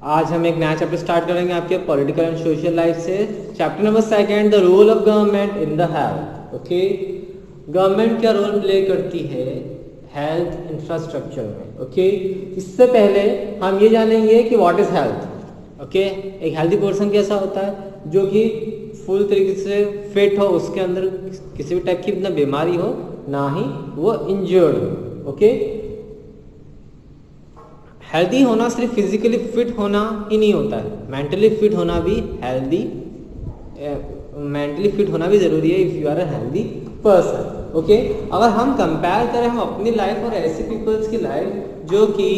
आज हम एक नया चैप्टर स्टार्ट करेंगे आपके पॉलिटिकल एंड सोशल लाइफ से। Chapter number 2, the role of government in the health. Okay, government क्या रोल प्ले करती है हेल्थ इंफ्रास्ट्रक्चर में। ओके, इससे पहले हम ये जानेंगे कि व्हाट इज हेल्थ। ओके, एक हेल्दी पर्सन कैसा होता है, जो कि फुल तरीके से फिट हो, उसके अंदर किसी भी टाइप की ना बीमारी हो, ना ही वो इंजर्ड हो। ओके, हेल्दी होना सिर्फ फिजिकली फिट होना ही नहीं होता है, मेंटली फिट होना भी मेंटली फिट होना भी जरूरी है if you are a healthy person. Okay, अगर हम कंपेयर करें हम अपनी लाइफ और ऐसे पीपल्स की लाइफ जो कि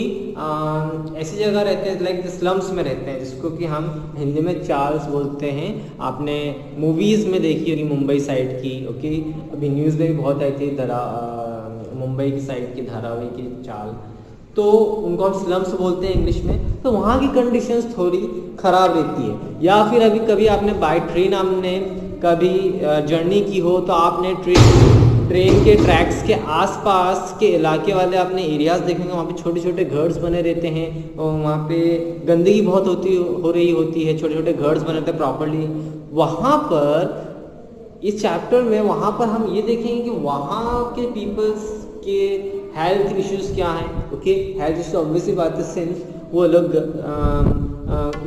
ऐसी जगह रहते हैं, लाइक स्लम्स में रहते हैं, जिसको कि हम हिंदी में चार्ल्स बोलते हैं। आपने मूवीज़ में देखी होगी मुंबई साइड की। ओके, अभी न्यूज़ में भी बहुत आई थी मुंबई की साइड की धारावी की चाल, तो उनको हम स्लम्स बोलते हैं इंग्लिश में। तो वहाँ की कंडीशंस थोड़ी ख़राब रहती है। या फिर अभी कभी आपने बाय ट्रेन आपने कभी जर्नी की हो, तो आपने ट्रेन के ट्रैक्स के आसपास के इलाके वाले आपने एरियाज़ देखेंगे, वहाँ पे छोटे छोटे घर्स बने रहते हैं और वहाँ पे गंदगी बहुत हो रही होती है, छोटे छोटे घर्स बने रहते हैं प्रॉपरली। वहाँ पर इस चैप्टर में वहाँ पर हम ये देखेंगे कि वहाँ के पीपल्स के हेल्थ इश्यूज क्या हैं। ओके, हेल्थ इश्यूज ऑब्वियसली बात है, सिंस वो लोग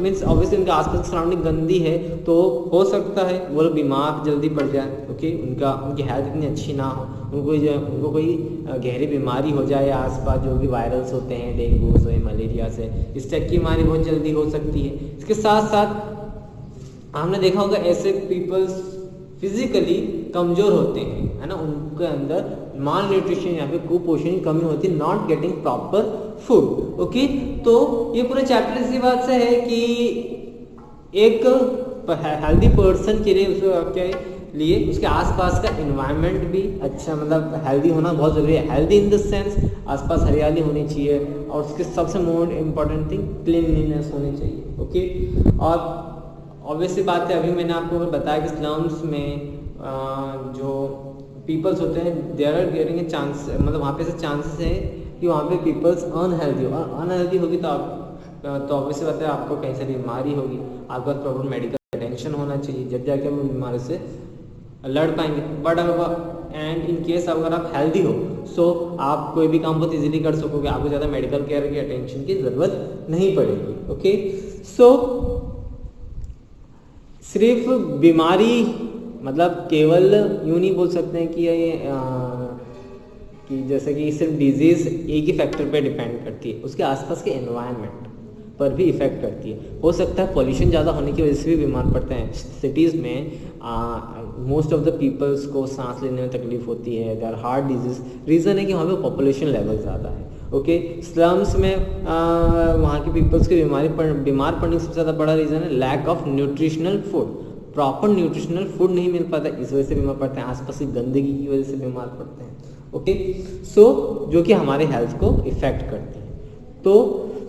मीन्स ऑब्वियसली उनके आसपास सराउंडिंग गंदी है, तो हो सकता है वो लोग बीमार जल्दी पड़ जाए। ओके, उनकी हेल्थ इतनी अच्छी ना हो, उनको कोई गहरी बीमारी हो जाए आसपास, जो भी वायरल्स होते हैं, डेंगू से, मलेरिया से, इस टाइप की बीमारी बहुत जल्दी हो सकती है। इसके साथ साथ हमने देखा होगा ऐसे पीपल्स फिजिकली कमजोर होते हैं, है ना, उनके अंदर माल न्यूट्रिशन या फिर कुपोषण की कमी होती है, not getting proper food. Okay, तो ये पूरे चैप्टर इसी बात से है कि एक हेल्दी पर्सन के लिए उसके लिए उसके आसपास का एनवायरनमेंट भी अच्छा, मतलब हेल्दी होना बहुत ज़रूरी है। हेल्दी इन द सेंस आसपास हरियाली होनी चाहिए, और उसके सबसे मोस्ट इम्पॉर्टेंट थिंग क्लीनलीनेस होनी चाहिए। ओके, और ऑब्वियसली बात है, अभी मैंने आपको बताया कि स्लम्स में जो पीपल्स होते हैं, there are getting a chance, मतलब वहाँ पे से चांसेस है कि वहाँ पे पीपल्स अनहेल्दी हो, और अनहेल्दी होगी तो आप तो ऑब्वियसली बात है आपको कहीं से बीमारी होगी, आपका प्रॉपर मेडिकल अटेंशन होना चाहिए, जब जाके वो बीमारी से लड़ पाएंगे। बट एंड इन केस अगर आप हेल्दी हो, सो आप कोई भी काम बहुत इजीली कर सकोगे, आपको ज़्यादा मेडिकल केयर की अटेंशन की ज़रूरत नहीं पड़ेगी। ओके, सो सिर्फ बीमारी मतलब केवल यूँ नहीं बोल सकते हैं कि जैसे कि सिर्फ डिजीज़ एक ही फैक्टर पे डिपेंड करती है, उसके आसपास के एनवायरनमेंट पर भी इफ़ेक्ट करती है। हो सकता है पॉल्यूशन ज़्यादा होने की वजह से भी बीमार पड़ते हैं। सिटीज़ में मोस्ट ऑफ द पीपल्स को सांस लेने में तकलीफ होती है, देयर हार्ट डिजीज़, रीज़न है कि वहाँ पे पॉपुलेशन लेवल ज़्यादा है। ओके, स्लम्स में वहाँ के पीपल्स की बीमार पड़ने का सबसे ज़्यादा बड़ा रीज़न है lack of nutritional food. Proper nutritional food नहीं मिल पाता, इस वजह से बीमार पड़ते हैं, आसपास की गंदगी की वजह से बीमार पड़ते हैं। ओके, सो जो कि हमारे हेल्थ को इफ़ेक्ट करती है।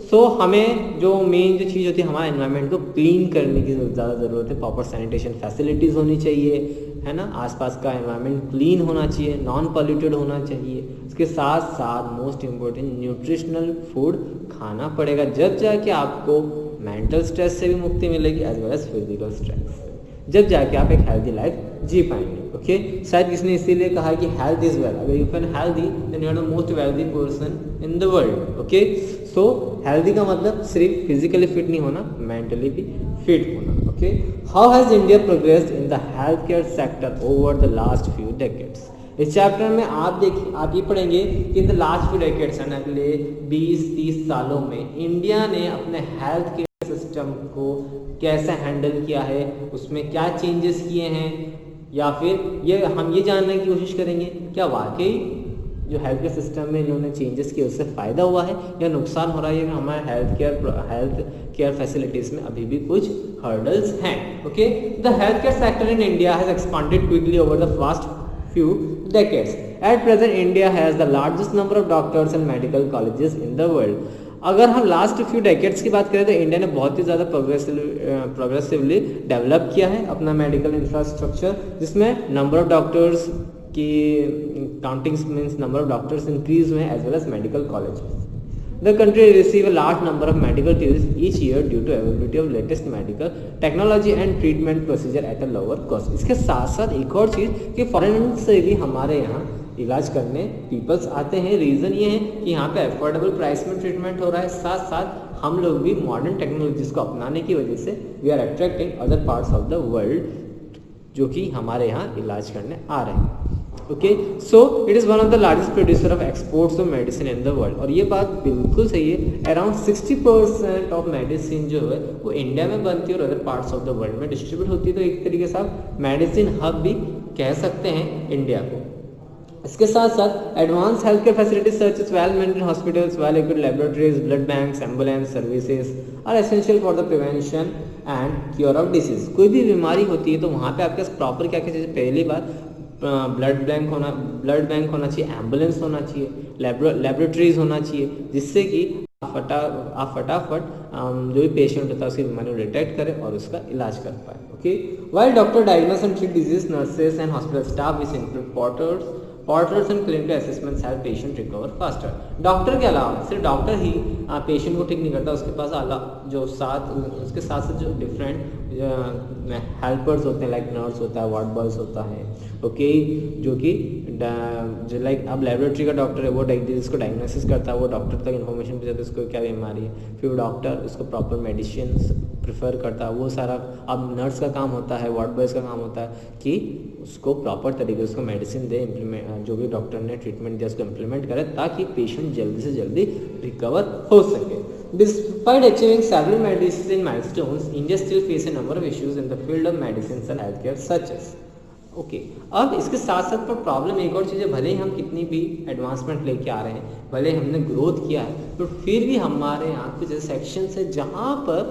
तो हमें जो मेन जो चीज़ होती है, हमारे एनवायरनमेंट को क्लीन करने की ज़्यादा ज़रूरत है। प्रॉपर सैनिटेशन फैसिलिटीज़ होनी चाहिए, है ना, आसपास का एनवायरनमेंट क्लीन होना चाहिए, नॉन पॉल्यूटेड होना चाहिए। इसके साथ साथ मोस्ट इम्पोर्टेंट न्यूट्रिशनल फूड खाना पड़ेगा, जब जाके आपको मेंटल स्ट्रेस से भी मुक्ति मिलेगी as well as physical stress, जब जाके आप एक हेल्दी लाइफ जी पाएंगे। ओके, शायद किसने इसीलिए कहा कि हेल्थ इज वेल्थ, अगर you can healthy then you are the most wealthy person in the world. Okay, so healthy का मतलब सिर्फ फिजिकली फिट नहीं होना, मेंटली भी फिट होना। Okay, how has India progressed in the health care sector over the last few decades. इस chapter में आप ये पढ़ेंगे कि इन द लास्ट फ्यू डेकेड्स, अगले 20-30 सालों में इंडिया ने अपने हेल्थ केयर सिस्टम को कैसे हैंडल किया है, उसमें क्या चेंजेस किए हैं, या फिर हम ये जानने की कोशिश करेंगे क्या वाकई जो हेल्थ केयर सिस्टम में इन्होंने चेंजेस किए उससे फ़ायदा हुआ है या नुकसान हो रहा है, हमारे हेल्थ केयर फैसिलिटीज़ में अभी भी कुछ हर्डल्स हैं। Okay, the health care sector in India has expanded quickly over the fast few decades. At present, India has the largest number of doctors and medical colleges in the world. अगर हम last few decades की बात करें तो India ने बहुत ही ज़्यादा progressively develop किया है अपना मेडिकल इंफ्रास्ट्रक्चर, जिसमें नंबर ऑफ डॉक्टर्स की countings means number of doctors increase हुए हैं as well as medical college. The country receive a large number of medical tourists each year due to availability of latest medical technology and treatment procedure at a lower cost. इसके साथ साथ एक और चीज़ कि foreign से भी हमारे यहाँ इलाज करने पीपल्स आते हैं। रीज़न ये है कि यहाँ पे अफोर्डेबल प्राइस में ट्रीटमेंट हो रहा है, साथ साथ हम लोग भी मॉडर्न टेक्नोलॉजीज को अपनाने की वजह से we are attracting other parts of the world जो कि हमारे यहाँ इलाज करने आ रहे हैं। Okay, so it is one of the largest producer of exports of medicine in the world. और ये बात बिल्कुल सही है, अराउंड 60% ऑफ मेडिसिन जो है वो इंडिया में बनती है और other parts of the world में डिस्ट्रीब्यूट होती है। तो एक तरीके से आप मेडिसिन हब भी कह सकते हैं इंडिया को। इसके साथ साथ advance health care facilities such as well maintain hospitals, well equipped laboratories, blood banks, ambulance services are essential for the prevention and cure of disease. कोई भी बीमारी होती है तो वहाँ पे आपके पास प्रॉपर क्या क्या चीज़ें, पहली बार ब्लड बैंक होना चाहिए, एम्बुलेंस होना चाहिए, लैबोरेटरीज होना चाहिए, जिससे कि आप फटाफट जो भी पेशेंट होता है उसकी बीमारी को डिटेक्ट करें और उसका इलाज कर पाए। Okay, while doctor diagnose and treat disease, nurses and hospital staff which include porters and clinical assessments help patient recover faster. Doctor के अलावा सिर्फ डॉक्टर ही पेशेंट को ठीक नहीं करता, उसके पास उसके साथ जो डिफरेंट हेल्पर्स होते हैं, लाइक नर्स होता है, वार्ड बॉयज होता है, ओके, जो कि लाइक अब लेबोरेटरी का डॉक्टर है, वो डिजीज को डायग्नोसिस करता है, वो डॉक्टर तक इन्फॉर्मेशन पहुंचाता है उसको क्या बीमारी है, फिर डॉक्टर उसको प्रॉपर मेडिसिन प्रेफर करता है, वो सारा अब नर्स का काम होता है, वार्ड बॉयज का काम होता है कि उसको प्रॉपर तरीके से उसको मेडिसिन दे, जो भी डॉक्टर ने ट्रीटमेंट दिया उसको इम्प्लीमेंट करे ताकि पेशेंट जल्दी से जल्दी रिकवर हो सके। Despite achieving several medicine milestones, India still faces a number of issues in the field of medicine and healthcare such as okay अब इसके साथ साथ पर प्रॉब्लम एक और चीज़ है, भले ही हम कितनी भी एडवांसमेंट लेके आ रहे हैं, भले ही हमने ग्रोथ किया है, तो फिर भी हमारे यहाँ कुछ ऐसे सेक्शंस है जहाँ पर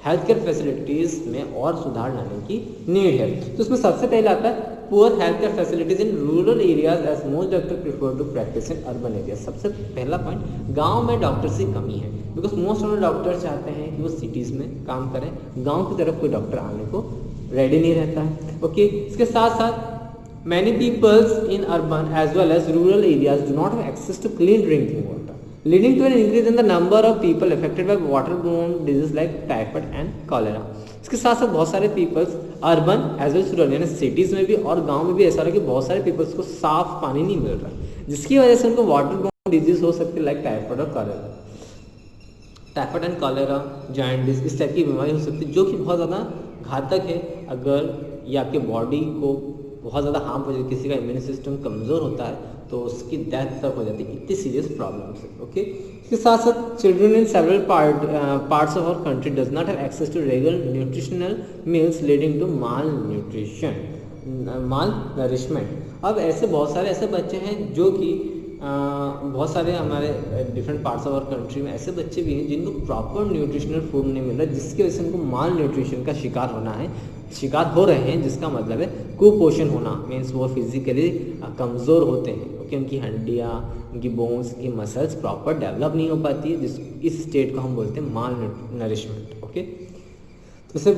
हेल्थ केयर फैसिलिटीज़ में और सुधार लाने की नीड है। तो उसमें सबसे पहले आता है poor health care facilities in rural areas as most doctor prefer to practice in urban area. सबसे पहला पॉइंट, गांव में डॉक्टर्स की कमी है, because most of the doctor चाहते हैं कि वो सिटीज़ में काम करें, गांव की तरफ कोई डॉक्टर आने को रेडी नहीं रहता है। ओके, इसके साथ साथ many peoples in urban as well as rural areas do not have access to clean drinking water, leading to an increase in the number of people affected by waterborne diseases like typhoid and cholera। इसके साथ साथ बहुत सारे peoples urban as well rural यानी cities में भी और गांव में भी ऐसा रहा कि बहुत सारे पीपल्स को साफ पानी नहीं मिल रहा, जिसकी वजह से उनको वाटरबोर्न डिजीज हो सकती है लाइक टाइफाइड और cholera, typhoid and cholera, jaundice, इस टाइप की बीमारी हो सकती है जो कि बहुत ज़्यादा घातक है। अगर ये आपके बॉडी को बहुत ज़्यादा हार्म हो जाए, किसी का इम्यून सिस्टम कमज़ोर होता है तो उसकी डेथ तक हो जाती है, इतनी सीरियस प्रॉब्लम्स है। ओके, इसके साथ साथ children in several parts of our country does not have access to regular nutritional meals leading to malnourishment. अब ऐसे बहुत सारे ऐसे बच्चे हैं जो कि बहुत सारे हमारे different parts of our country में ऐसे बच्चे भी हैं जिनको प्रॉपर न्यूट्रिशनल फूड नहीं मिल रहा, जिसकी वजह से उनको माल न्यूट्रिशन का शिकार हो रहे हैं, जिसका मतलब है कुपोषण होना, मीन्स वो फिजिकली कमज़ोर होते हैं। ओके, उनकी हड्डियाँ, उनकी बोन्स, उनकी मसल्स प्रॉपर डेवलप नहीं हो पाती है, इस स्टेट को हम बोलते हैं माल नरिशमेंट। ओके, जैसे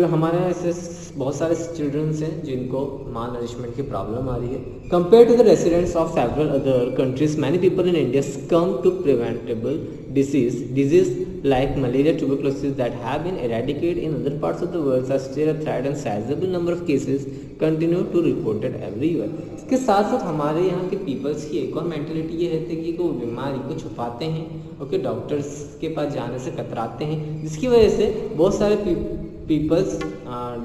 हमारे ऐसे बहुत सारे चिल्ड्रंस हैं जिनको माल नरिशमेंट की प्रॉब्लम आ रही है। Compare to the residents of several other countries, many people in India succumb to preventable disease like malaria, tuberculosis that have been eradicated in other parts of the world are still a threat and sizable number of cases continue to reported every year। इसके साथ साथ हमारे यहाँ के peoples की एक और mentality ये रहती है कि वो बीमारी को छुपाते हैं, ओके, डॉक्टर्स के पास जाने से कतराते हैं, जिसकी वजह से बहुत सारे पीपल्स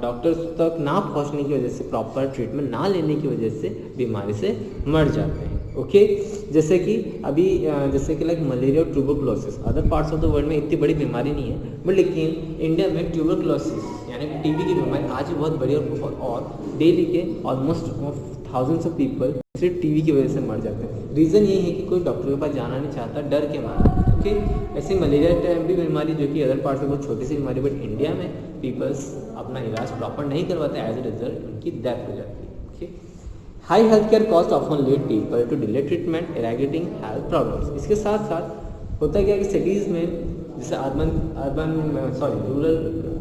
डॉक्टर्स तक ना पहुंचने की वजह से, प्रॉपर ट्रीटमेंट ना लेने की वजह से बीमारी से मर जाते हैं। ओके, जैसे कि अभी जैसे कि लाइक मलेरिया और tuberculosis other parts of the world में इतनी बड़ी बीमारी नहीं है, बट लेकिन इंडिया में ट्यूबरकुलोसिस यानी कि टीबी की बीमारी आज भी बहुत बड़ी और डेली के ऑलमोस्ट थाउजेंड्स ऑफ पीपल सिर्फ टीबी की वजह से मर जाते हैं। रीज़न ये है कि कोई डॉक्टर के पास जाना नहीं चाहता डर के मारे। ओके, ऐसे मलेरिया भी बीमारी जो कि अदर पार्ट्स में बहुत छोटी सी बीमारी, बट इंडिया में पीपल्स अपना इलाज प्रॉपर नहीं करवाते, एज ए रिजल्ट उनकी डेथ हो जाती है। Okay, high health care cost often lead people to delay treatment aggravating health problems. इसके साथ साथ होता है क्या कि सिटीज़ में जैसे रूरल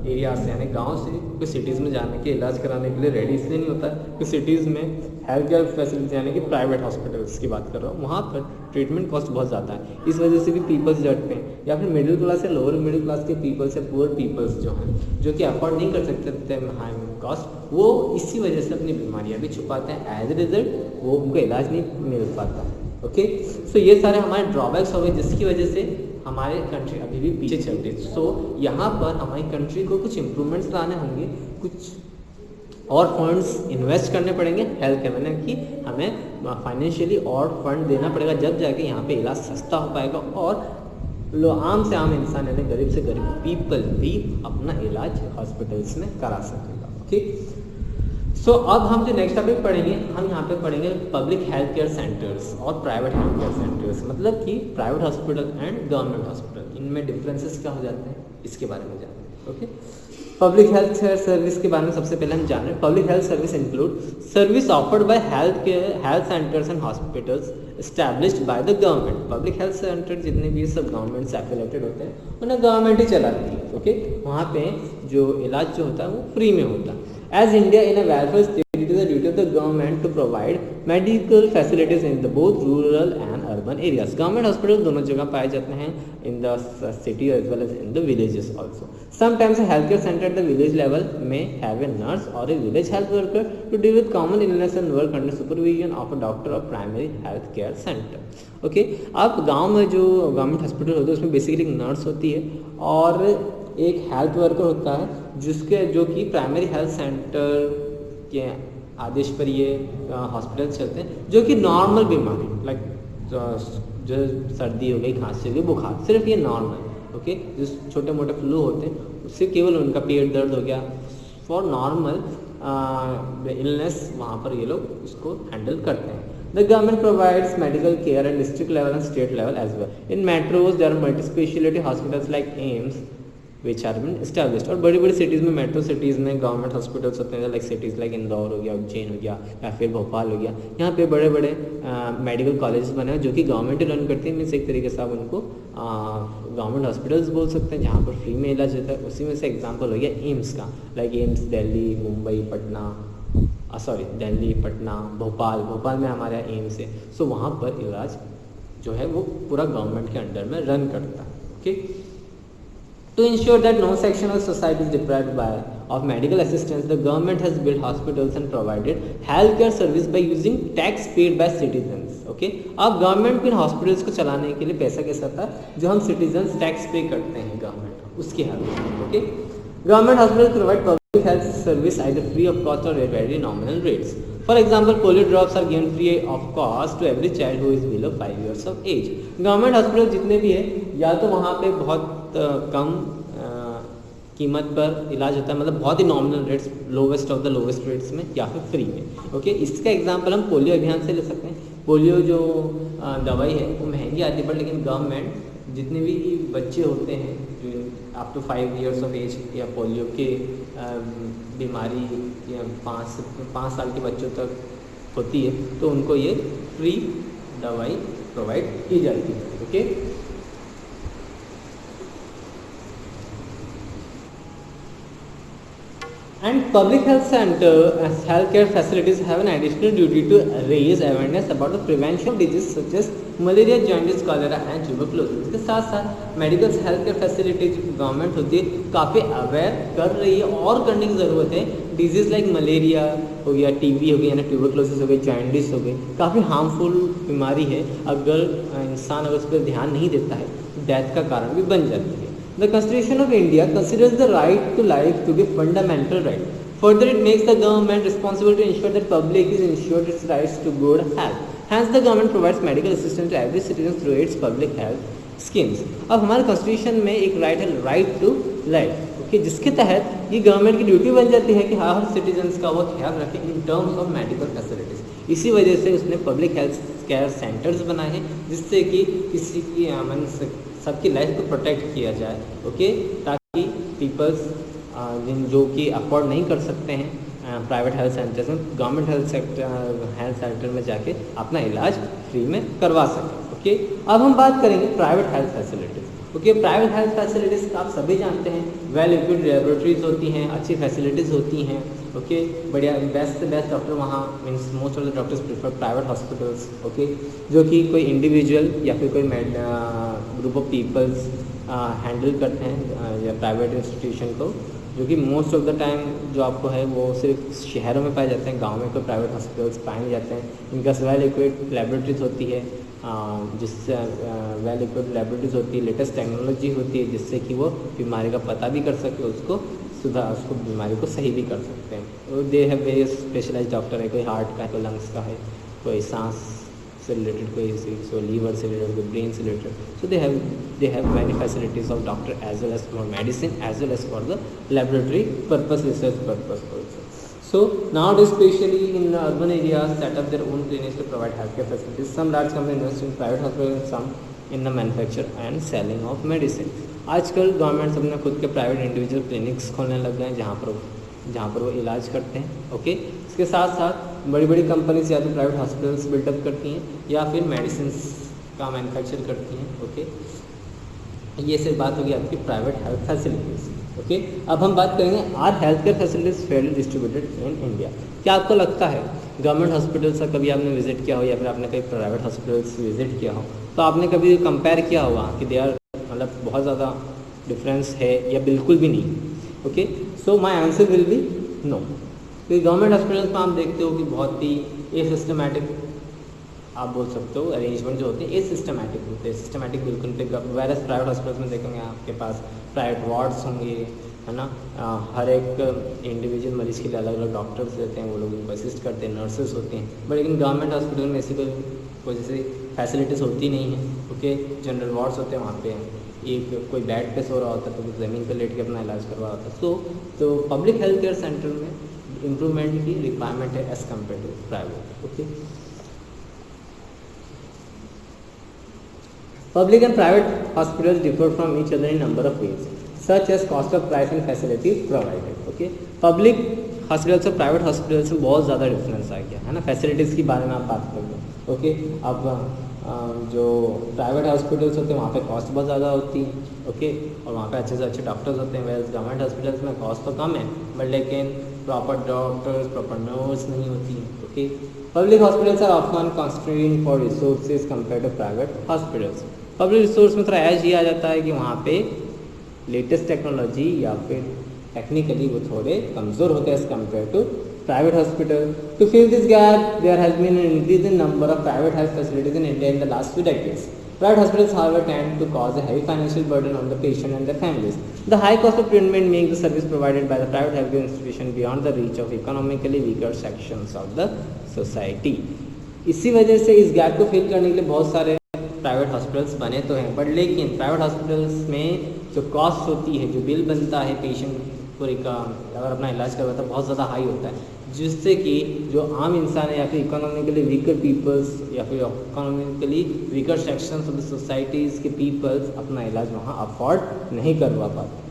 एरिया से यानी गांव से कोई सिटीज़ में जाने के इलाज कराने के लिए रेडी इसलिए नहीं होता है कि सिटीज़ में हेल्थ केयर फैसिलिटी यानी कि प्राइवेट हॉस्पिटल्स की बात कर रहा हूँ, वहाँ पर ट्रीटमेंट कॉस्ट बहुत ज़्यादा है। इस वजह से भी पीपल्स डरते हैं, या फिर मिडिल क्लास या लोअर मिडिल क्लास के पीपल्स या पुअर पीपल्स जो हैं, जो कि अफोर्ड नहीं कर सकते हाई कॉस्ट, वो इसी वजह से अपनी बीमारियाँ भी छुपाते हैं। एज ए रिजल्ट वो उनको इलाज नहीं मिल पाता। ओके, सो ये सारे हमारे ड्रॉबैक्स हो गए जिसकी वजह से हमारे कंट्री अभी भी पीछे चल रही है। सो यहाँ पर हमारी कंट्री को कुछ इम्प्रूवमेंट्स लाने होंगे, कुछ और फंड्स इन्वेस्ट करने पड़ेंगे हेल्थ केयर में, कि हमें फाइनेंशियली और फंड देना पड़ेगा, जब जाके यहाँ पे इलाज सस्ता हो पाएगा और आम से आम इंसान यानी गरीब से गरीब पीपल भी अपना इलाज हॉस्पिटल्स में करा सकेगा। ओके, सो अब हम जो नेक्स्ट टॉपिक पढ़ेंगे, हम यहाँ पे पढ़ेंगे पब्लिक हेल्थ केयर सेंटर्स और प्राइवेट हेल्थ केयर सेंटर्स, मतलब कि private hospital and government hospital, इनमें डिफरेंसेस क्या हो जाते हैं इसके बारे में जानेंगे। Okay, public health care service के बारे में सबसे पहले हम जान रहे हैं। Public health service include service offered by health centres and hospitals established by the government. Public health centre जितने भी सब गवर्नमेंट से एफिलेटेड होते हैं उन्हें गवर्नमेंट ही चलाती है। ओके, वहाँ पे जो इलाज जो होता है वो फ्री में होता है। As India in a welfare state, it is the duty of the government to provide medical facilities in the both rural and urban areas. Government hospitals दोनों जगह पाए जाते हैं, in the city as well as in the villages also. Sometimes a healthcare center at the village level may have a nurse or a village health worker to deal with common illness and work under supervision of a doctor or primary health care center. Okay, अब गांव में जो government hospital होते हैं उसमें basically एक nurse होती है और एक हेल्थ वर्कर होता है जो कि प्राइमरी हेल्थ सेंटर के आदेश पर ये हॉस्पिटल चलते हैं, जो कि नॉर्मल बीमारी लाइक जो सर्दी हो गई, खांसी हो गई, बुखार, सिर्फ ये नॉर्मल, ओके, जो छोटे मोटे फ्लू होते हैं उससे केवल उनका पेट दर्द हो गया, फॉर नॉर्मल इलनेस वहाँ पर ये लोग उसको हैंडल करते हैं। The government provides medical care at district level and state level as well. In metros, there are multi-speciality hospitals like AIIMS, which are been established. और बड़ी बड़ी सिटीज़ में, मेट्रो सिटीज़ में गवर्नमेंट हॉस्पिटल्स होते हैं, like cities like Indore हो गया, उज्जैन हो गया, या फिर भोपाल हो गया। यहाँ पे बड़े बड़े मेडिकल कॉलेजेस बने हैं जो कि गवर्नमेंट रन करती है। मीन्स एक तरीके से आप उनको गवर्नमेंट हॉस्पिटल्स बोल सकते हैं जहाँ पर फ्री में इलाज होता है। उसी में से एग्जाम्पल हो गया एम्स का, लाइक एम्स दिल्ली, मुंबई, पटना, दिल्ली, पटना, भोपाल में हमारे यहाँ एम्स है। सो वहाँ पर इलाज जो है वो पूरा गवर्नमेंट के अंडर में रन करता है। Okay, to ensure that no section of society is deprived of medical assistance, the government has built hospitals and provided healthcare service by using tax paid by citizens. Okay, अब government भी hospitals को चलाने के लिए पैसा कैसा था, जो हम सिटीजन्स टैक्स पे करते हैं गवर्नमेंट, उसकी help. Okay, government hospital provide public health service either free of cost or at very nominal rates. For example, polio drops are given free of cost to every child who is below 5 years of age. Government hospital जितने भी है, या तो वहाँ पे बहुत कम कीमत पर इलाज होता है, मतलब बहुत ही nominal rates, lowest of the lowest rates में, या फिर फ्री में। ओके, इसका एग्जांपल हम पोलियो अभियान से ले सकते हैं। पोलियो जो दवाई है वो महंगी आती है, पर लेकिन गवर्नमेंट जितने भी बच्चे होते हैं जो up to 5 years of age या पोलियो के बीमारी या 5 साल के बच्चों तक होती है, तो उनको ये फ्री दवाई प्रोवाइड की जाती है। Okay, and public health center as healthcare facilities have an additional duty to raise awareness about the prevention of diseases such as malaria, jaundice, cholera and tuberculosis. इसके साथ साथ medical health care facility government होती है काफ़ी aware कर रही है और करने की ज़रूरत है। डिजीज़ लाइक मलेरिया हो गया, टीबी हो गई, यानी ट्यूबरकुलोसिस हो गई, जॉन्डिस हो गई, काफ़ी हार्मफुल बीमारी है। अगर इंसान अगर उस पर ध्यान नहीं देता है तो डेथ का कारण भी बन जाती है। The Constitution of India considers the right to life to be fundamental right. Further, it makes the government responsible to ensure that public is ensured its rights to good health. Hence, the government provides medical assistance to every citizen through its public health schemes. अब हमारे constitution में एक right है, right to life, okay, जिसके तहत ये government की duty बन जाती है कि हर सिटीजन्स का वो ख्याल रखें in terms of medical facilities. इसी वजह से उसने पब्लिक हेल्थ केयर सेंटर्स बनाए हैं, जिससे कि किसी की सबकी लाइफ को प्रोटेक्ट किया जाए। ओके, ताकि पीपल्स जो कि अफोर्ड नहीं कर सकते हैं प्राइवेट हेल्थ सेंटर्स में, गवर्नमेंट हेल्थ सेंटर में जाके अपना इलाज फ्री में करवा सकें। ओके, अब हम बात करेंगे private health facilities. Okay, private health facilities आप सभी जानते हैं, वेल इक्विप्ड लेबोरेटरीज होती हैं, अच्छी फैसिलिटीज़ होती हैं, ओके, बढ़िया बेस्ट से बेस्ट डॉक्टर वहाँ, means most of the doctors prefer private hospitals, okay, जो कि कोई इंडिविजुअल या फिर कोई ग्रुप ऑफ पीपल्स हैंडल करते हैं या प्राइवेट इंस्टीट्यूशन को, जो कि मोस्ट ऑफ द टाइम जो आपको है वो सिर्फ शहरों में पाए जाते हैं, गांव में कोई प्राइवेट हॉस्पिटल्स पाए नहीं जाते हैं। इनका वेल इक्विप्ड लेबोरेटरीज होती है, जिससे वेल इक्विप्ड लेबोरेटरीज होती है, लेटेस्ट टेक्नोलॉजी होती है, जिससे कि वो बीमारी का पता भी कर सके, उसको बीमारी को सही भी कर सकते हैं। They have various specialized doctor है, कोई हार्ट का है, कोई लंग्स का है, कोई सांस से रिलेटेड, कोई लीवर से रिलेटेड, कोई ब्रेन से related, so they have many facilities of doctor as well as for medicine as well as for the laboratory purpose, research purpose also. So nowadays, especially in urban areas, set up their own clinics to provide healthcare facilities. Some large companies invest in private hospitals and some in the manufacture and selling of medicine. आजकल government अपने खुद के private individual clinics खोलने लग गए हैं, जहाँ पर वो इलाज करते हैं, ओके। इसके साथ साथ बड़ी बड़ी कंपनीज या तो प्राइवेट हॉस्पिटल्स बिल्डअप करती हैं या फिर मेडिसिन का मैन्युफैक्चर करती हैं, ओके। ये सिर्फ बात होगी आपकी प्राइवेट हेल्थ फैसिलिटीज़, ओके। अब हम बात करेंगे, are health care facilities fairly distributed in India. क्या आपको लगता है गवर्नमेंट हॉस्पिटल्स का कभी आपने विजिट किया हो या फिर आपने कभी प्राइवेट हॉस्पिटल्स विजिट किया हो, तो आपने कभी कंपेयर किया होगा कि दे आर मतलब बहुत ज़्यादा डिफरेंस है या बिल्कुल भी नहीं, okay. So my answer will be no. क्योंकि गवर्नमेंट हॉस्पिटल्स में आप देखते हो कि बहुत ही ए सिस्टमेटिक, आप बोल सकते हो, अरेंजमेंट जो होते हैं ए सिस्टमेटिक होते हैं, सिस्टमेटिक बिल्कुल पे। वैरस प्राइवेट हॉस्पिटल्स में देखेंगे आपके पास प्राइवेट वार्ड्स होंगे, है ना, हर एक इंडिविजुअल मरीज़ के लिए अलग अलग डॉक्टर्स रहते हैं, वो लोग उनको असिस्ट करते हैं, नर्सेस होते हैं। बट लेकिन गवर्नमेंट हॉस्पिटल में ऐसी कोई जैसे फैसिलिटीज़ होती नहीं है, ओके। जनरल वार्ड्स होते हैं, वहाँ पे एक कोई बेड पे सो रहा होता है तो कुछ ज़मीन पे लेट के अपना इलाज करवा होता है। तो पब्लिक हेल्थ केयर सेंटर में इम्प्रूवमेंट की रिक्वायरमेंट है as compare to private, okay. Public and private hospitals differ from each other in number of ways, such as cost of price and facilities provided. Okay, public hospitals और private hospitals में बहुत ज़्यादा difference आ गया है ना, facilities के बारे में आप बात करेंगे, ओके। अब जो प्राइवेट हॉस्पिटल्स होते हैं वहाँ पे कॉस्ट बहुत ज़्यादा होती है, ओके, और वहाँ पे अच्छे से अच्छे डॉक्टर्स होते हैं। वेल गवर्नमेंट हॉस्पिटल्स में कॉस्ट तो कम है, बट लेकिन प्रॉपर डॉक्टर्स, प्रॉपर नर्स नहीं होती हैं, okay. Public hospitals are often constrained for resources compare to private hospitals. Public resource में थोड़ा एज ये आ जाता है कि वहाँ पे लेटेस्ट टेक्नोलॉजी या फिर टेक्निकली वो थोड़े कमज़ोर होते हैं as compare to private hospital. To fill this gap there has been an increase in number of private health facilities in India in the last 2 decades. Private hospitals, however, tend to cause a heavy financial burden on the patient and their families. The high cost of treatment makes the service provided by the private healthcare institution beyond the reach of economically weaker sections of the society. इसी वजह से इस gap को fill करने के लिए बहुत सारे प्राइवेट हॉस्पिटल्स बने तो हैं, बट लेकिन प्राइवेट हॉस्पिटल्स में जो कॉस्ट होती है, जो बिल बनता है पेशेंट पूरे का अगर अपना इलाज करवाता है, बहुत ज़्यादा हाई होता है, जिससे कि जो आम इंसान है या फिर इकोनॉमिकली वीकर पीपल्स या फिर economically weaker sections of the societies के पीपल्स अपना इलाज वहाँ अफोर्ड नहीं करवा पाते।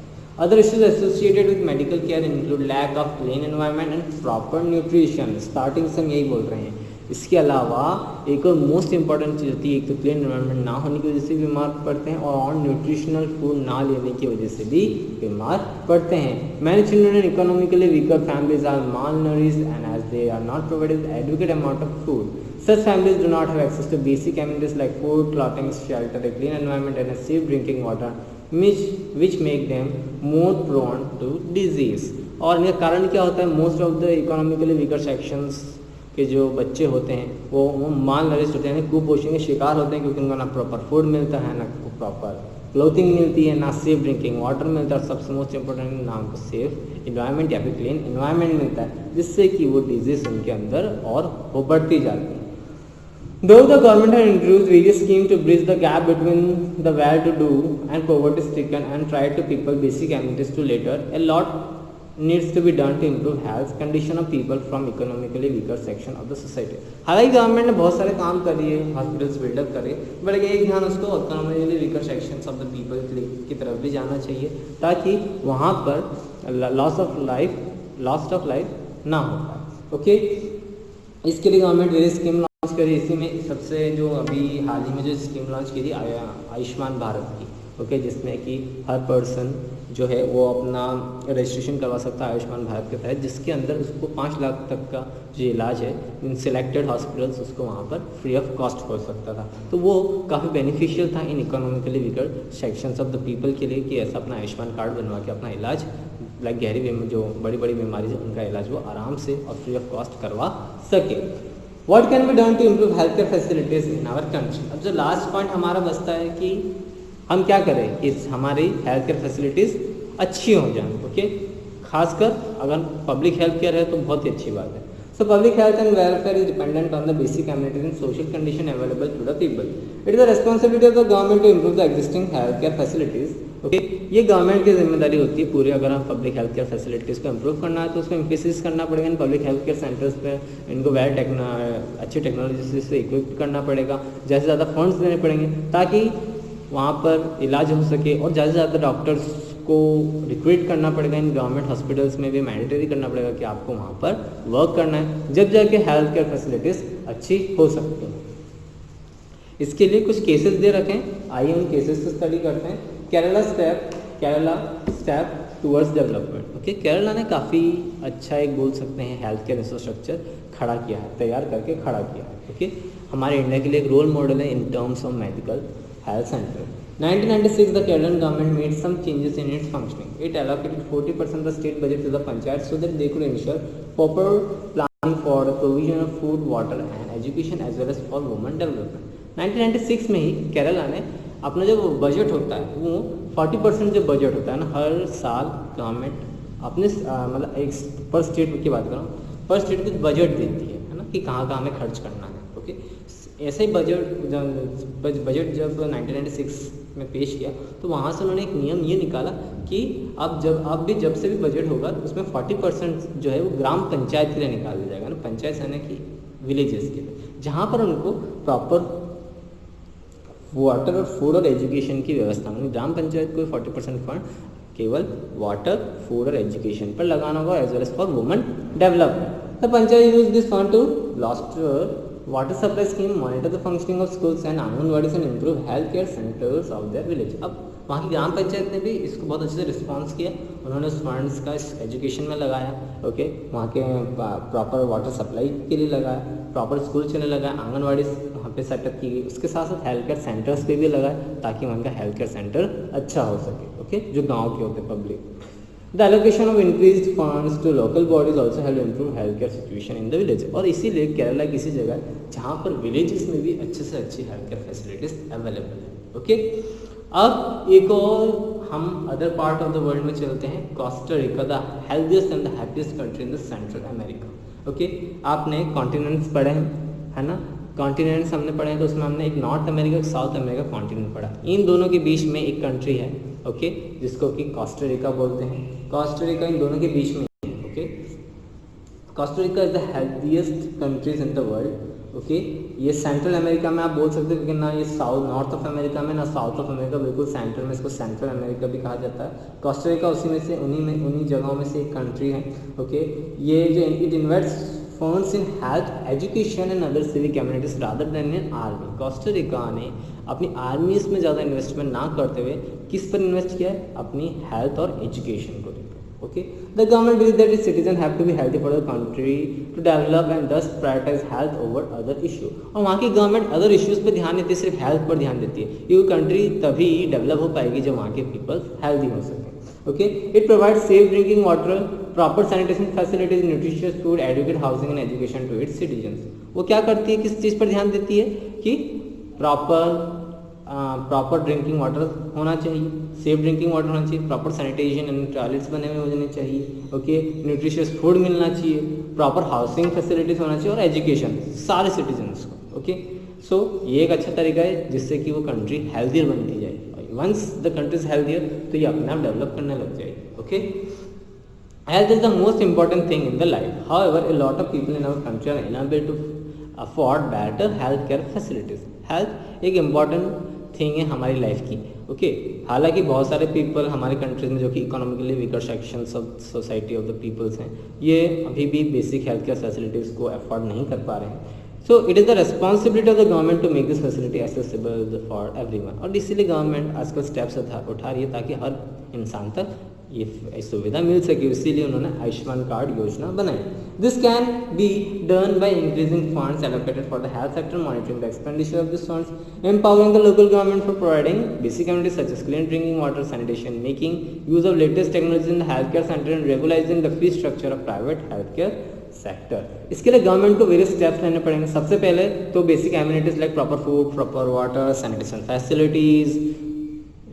Other issues associated with medical care include lack of clean environment and proper nutrition. Starting से हम यही बोल रहे हैं। इसके अलावा एक और मोस्ट इंपॉर्टेंट चीज़ होती है, एक तो क्लीन एनवायरनमेंट ना होने की वजह से भी बीमार पड़ते हैं और न्यूट्रिशनल फूड ना लेने की वजह से भी बीमार पड़ते हैं। Many children in economically weaker families are malnourished and as they are not provided adequate amount of food. Such families do not have access to basic amenities like food, clothing, shelter, a clean environment and a safe drinking water, which make them more prone to disease. और इनका कारण क्या होता है? Most of the economically weaker sections के जो बच्चे होते हैं वो माल नरिश्ड होते हैं, कुपोषण के शिकार होते हैं, क्योंकि उनको ना प्रॉपर फूड मिलता है, ना प्रॉपर क्लोथिंग मिलती है, ना सेफ ड्रिंकिंग वाटर मिलता है, सबसे मोस्ट इंपॉर्टेंट ना उनको सेफ इन्वायरमेंट या फिर क्लीन इन्वायरमेंट मिलता है, जिससे कि वो डिजीज उनके अंदर और वो बढ़ती जाती है। Though the government has introduced various schemes to bridge the gap between the well-to-do and poverty-stricken and tried to people basic amenities to later, a lot needs to be done to improve health condition of people from economically weaker section of the society. हालांकि government ने बहुत सारे काम कर दिए, hospitals buildup करे, but एक ध्यान उसको economically weaker sections of the people की तरफ भी जाना चाहिए, ताकि वहाँ पर लॉस ऑफ लाइफ ना हो पाए। ओके, इसके लिए गवर्नमेंट वेरियस स्कीम लॉन्च करी। इसी में सबसे जो अभी हाल ही में जो स्कीम लॉन्च की थी आयुष्मान भारत की, ओके, जिसमें कि हर पर्सन जो है वो अपना रजिस्ट्रेशन करवा सकता है आयुष्मान भारत के तहत, जिसके अंदर उसको 5 लाख तक का जो इलाज है इन सिलेक्टेड हॉस्पिटल्स उसको वहाँ पर फ्री ऑफ कॉस्ट हो सकता था। तो वो काफ़ी बेनिफिशियल था in economically weaker sections of the people के लिए कि ऐसा अपना आयुष्मान कार्ड बनवा के अपना इलाज लाइक गहरी जो बड़ी बड़ी बीमारी है उनका इलाज वो आराम से और फ्री ऑफ कॉस्ट करवा सके। What can be done to improve healthcare facilities in our country? अब जो लास्ट पॉइंट हमारा बचता है कि हम क्या करें कि हमारी हेल्थ केयर फैसिलिटीज़ अच्छी हो जाए। ओके, खासकर अगर पब्लिक हेल्थ केयर है तो बहुत ही अच्छी बात है। So public health and welfare is dependent on the basic amenities and social condition available to the people. It is the responsibility of the government to improve the existing health care facilities. Okay, ये government की जिम्मेदारी होती है पूरी। अगर हम public health care facilities को improve करना है तो उसको एम्फेसिस करना पड़ेगा in public health care centers पे, इनको अच्छी टेक्नोलॉजी से इक्विप करना पड़ेगा, ज़्यादा से ज़्यादा फंड्स देने पड़ेंगे ताकि वहाँ पर इलाज हो सके, और ज़्यादा से ज़्यादा डॉक्टर्स को रिक्रूट करना पड़ेगा इन गवर्नमेंट हॉस्पिटल्स में भी, मैंडेटरी करना पड़ेगा कि आपको वहाँ पर वर्क करना है, जब जाके हेल्थ केयर फैसिलिटीज़ अच्छी हो सकती हैं। इसके लिए कुछ केसेस दे रखे हैं, आइए उन केसेस को स्टडी करते हैं। Kerala step towards development. Okay, Kerala ने काफ़ी अच्छा एक बोल सकते हैं हेल्थ केयर इंफ्रास्ट्रक्चर खड़ा किया है, तैयार करके खड़ा किया है। ओके, हमारे इंडिया के लिए एक रोल मॉडल है in terms of medical health center. 1996 the Kerala government made some changes in its functioning. It allocated 40% of the state budget to the panchayat so that they could ensure proper planning for the provision of food, water and education as well as for women development. 1996 में ही केरला ने अपना जो budget होता है वो 40% जो budget होता है ना हर साल गवर्नमेंट अपने मतलब एक पर स्टेट की बात कर रहा हूँ, पर स्टेट कुछ बजट देती है ना कि कहाँ कहाँ हमें खर्च करना है। ओके, ऐसे ही बजट जब 1996 में पेश किया तो वहाँ से उन्होंने एक नियम ये निकाला कि अब जब से भी बजट होगा तो उसमें 40% जो है वो ग्राम पंचायत के लिए निकाल दिया जाएगा ना, पंचायत यानी कि विलेजेस के लिए, जहाँ पर उनको प्रॉपर वाटर और फूड और एजुकेशन की व्यवस्था होगी। ग्राम पंचायत को 40% फंड केवल वाटर, फूड और एजुकेशन पर लगाना होगा as well as for women development. The panchayat use this fund to blast water supply scheme, monitor the functioning of schools and anganwadis and improve health care centers of their village. अब वहाँ की ग्राम पंचायत ने भी इसको बहुत अच्छे से रिस्पॉन्स किया, उन्होंने उस फंड्स का एजुकेशन में लगाया। ओके, वहाँ के प्रॉपर वाटर सप्लाई के लिए लगाया, प्रॉपर स्कूल चलने लगा, आंगनवाड़ी वहाँ पे सेटअप की गई, उसके साथ साथ हेल्थ केयर सेंटर्स पे भी लगाए ताकि वहाँ का हेल्थ केयर सेंटर अच्छा हो सके। ओके, जो गाँव के होते public. The allocation of increased funds to local bodies also help improve healthcare situation in the village। और इसीलिए केरला किसी जगह जहाँ पर विलेजेस में भी अच्छे से अच्छी हेल्थ केयर फैसिलिटीज अवेलेबल है। ओके, अब एक और हम other part of the world में चलते हैं, Costa Rica, the healthiest and the happiest country in the central America. Okay, आपने कॉन्टिनेंट्स पढ़े हैं, है ना, कॉन्टिनेंट्स हमने पढ़े हैं तो उसमें हमने एक नॉर्थ अमेरिका, एक साउथ अमेरिका कॉन्टिनेंट पढ़ा। इन दोनों के बीच में एक कंट्री है, ओके, जिसको कि कोस्टा रिका बोलते हैं। कोस्टा रिका इन दोनों के बीच में है। Okay, Costa Rica is the healthiest countries in the world. Okay, ये सेंट्रल अमेरिका में आप बोल सकते हो क्योंकि ना ये नॉर्थ ऑफ अमेरिका में ना साउथ ऑफ अमेरिका, बिल्कुल सेंटर में, इसको सेंट्रल अमेरिका भी कहा जाता है। कोस्टा रिका उसी में से उन्हीं जगहों में से एक कंट्री है। ओके, ये जो it invests funds in health, education and other civic communities rather then in army. Costa Rica ने अपनी आर्मीज में ज़्यादा इन्वेस्टमेंट ना करते हुए किस पर इन्वेस्ट किया है, अपनी हेल्थ और एजुकेशन को लेकर। Okay, the government believe that its citizen have to be healthy for the country to develop and thus prioritise health over other issue. और वहाँ की गवर्नमेंट अदर इश्यूज पर ध्यान देती है, सिर्फ हेल्थ पर ध्यान देती है। ये कंट्री तभी डेवलप हो पाएगी जब वहाँ के पीपल हेल्थी हो सकें। Okay, it provide safe drinking water, proper sanitation facilities, nutritious food, adequate housing and education to its citizens. वो क्या करती है, किस चीज़ पर ध्यान देती है कि प्रॉपर ड्रिंकिंग वाटर होना चाहिए, सेफ ड्रिंकिंग वाटर होना चाहिए, प्रॉपर सैनिटेशन एंड टॉयलेट्स बने हुए होने चाहिए। ओके, न्यूट्रिशियस फूड मिलना चाहिए, प्रॉपर हाउसिंग फैसिलिटीज होना चाहिए और एजुकेशन सारे सिटीजन्स को। ओके, सो ये एक अच्छा तरीका है जिससे कि वो कंट्री हेल्थियर बनती जाए। Once the country is healthier तो ये अपने आप डेवलप करने लग जाएगी। ओके, health is the most important thing in the life. However, a lot of people in our country are unable to afford better health care facilities. Health एक important thing है हमारी लाइफ की। ओके, हालांकि बहुत सारे पीपल हमारे countries में जो कि economically weaker sections of society of the peoples हैं, ये अभी भी बेसिक हेल्थ केयर फैसिलिटीज़ को अफोर्ड नहीं कर पा रहे हैं। So it is the responsibility of the government to make this facility accessible for everyone, और इसीलिए गवर्नमेंट आजकल स्टेप्स उठा रही है ताकि हर इंसान तक ये सुविधा मिल सके, इसीलिए उन्होंने आयुष्मान कार्ड योजना बनाई. This can be done by increasing funds allocated for the health sector, monitoring the expenditure of this funds, empowering the local government for providing basic amenities such as clean drinking water, sanitation, making use of latest technology in the health care centre and regularising the fee structure of private health care sector. इसके लिए government को various steps लेने पड़ेंगे. सबसे पहले तो basic amenities like proper food, proper water, sanitation facilities,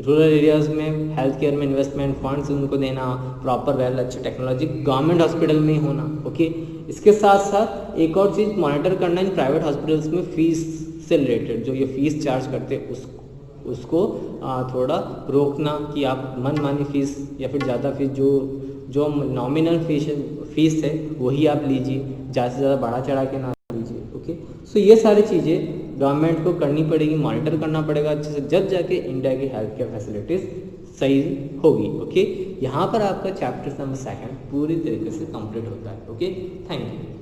rural areas में health care में इन्वेस्टमेंट फंड्स उनको देना, प्रॉपर वेल अच्छी टेक्नोलॉजी गवर्नमेंट हॉस्पिटल में ही होना. ओके, इसके साथ साथ एक और चीज़ मॉनिटर करना इन प्राइवेट हॉस्पिटल्स में फीस से रिलेटेड, जो ये फीस चार्ज करते उसको थोड़ा रोकना कि आप मनमानी फीस या फिर ज़्यादा फीस जो नॉमिनल फीस है वही आप लीजिए, ज़्यादा से ज़्यादा बढ़ा चढ़ा के ना लीजिए. ओके, सो ये सारी चीज़ें गवर्नमेंट को करनी पड़ेगी, मॉनिटर करना पड़ेगा अच्छे से, जब जाके इंडिया की हेल्थ केयर फैसिलिटीज़ सही होगी. ओके, यहाँ पर आपका चैप्टर नंबर 2 पूरी तरीके से कंप्लीट होता है. Okay, thank you.